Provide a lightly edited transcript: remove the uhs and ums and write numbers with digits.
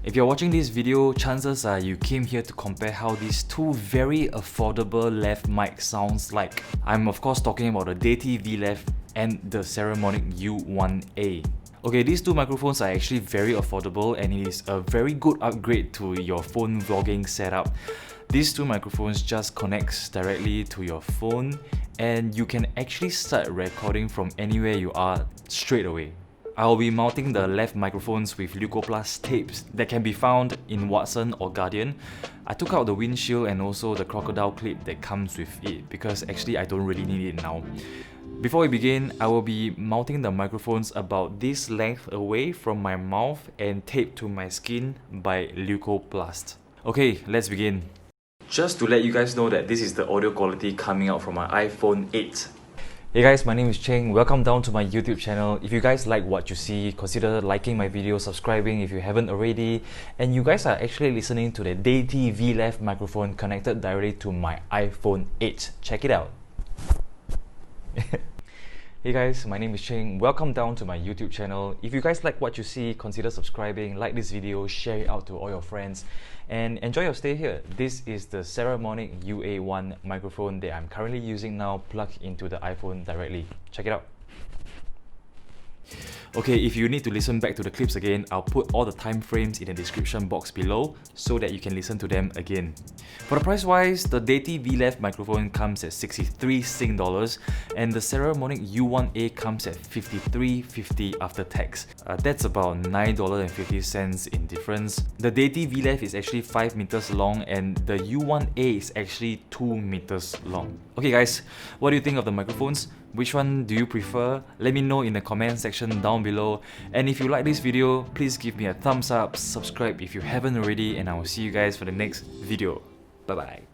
If you're watching this video, chances are you came here to compare how these two very affordable lav mic sounds like. I'm of course talking about the Deity vLav and the Saramonic U1A. Okay, these two microphones are actually very affordable and it is a very good upgrade to your phone vlogging setup. These two microphones just connects directly to your phone and you can actually start recording from anywhere you are straight away. I'll be mounting the lav microphones with Leukoplast tapes that can be found in Watson or Guardian. I took out the windshield and also the crocodile clip that comes with it because actually I don't really need it now. Before we begin, I will be mounting the microphones about this length away from my mouth and taped to my skin by Leukoplast. Okay, let's begin. Just to let you guys know that this is the audio quality coming out from my iPhone 8. Hey guys, my name is Cheng. Welcome down to my YouTube channel. If you guys like what you see, consider liking my video, subscribing if you haven't already. And you guys are actually listening to the Deity vLav microphone connected directly to my iPhone 8. Check it out. Hey guys, my name is Cheng. Welcome down to my YouTube channel. If you guys like what you see, consider subscribing, like this video, share it out to all your friends, and enjoy your stay here. This is the Saramonic U1A microphone that I'm currently using now, plugged into the iPhone directly. Check it out. Okay, if you need to listen back to the clips again, I'll put all the time frames in the description box below so that you can listen to them again. For the price wise, the Deity vLav microphone comes at 63 Sing dollars and the Saramonic U1A comes at 53.50 after tax. That's about $9.50 in difference. The Deity vLav is actually 5 meters long and the U1A is actually 2 meters long. Okay guys, what do you think of the microphones? Which one do you prefer? Let me know in the comment section down below. And if you like this video, please give me a thumbs up, subscribe if you haven't already, and I will see you guys for the next video. Bye bye.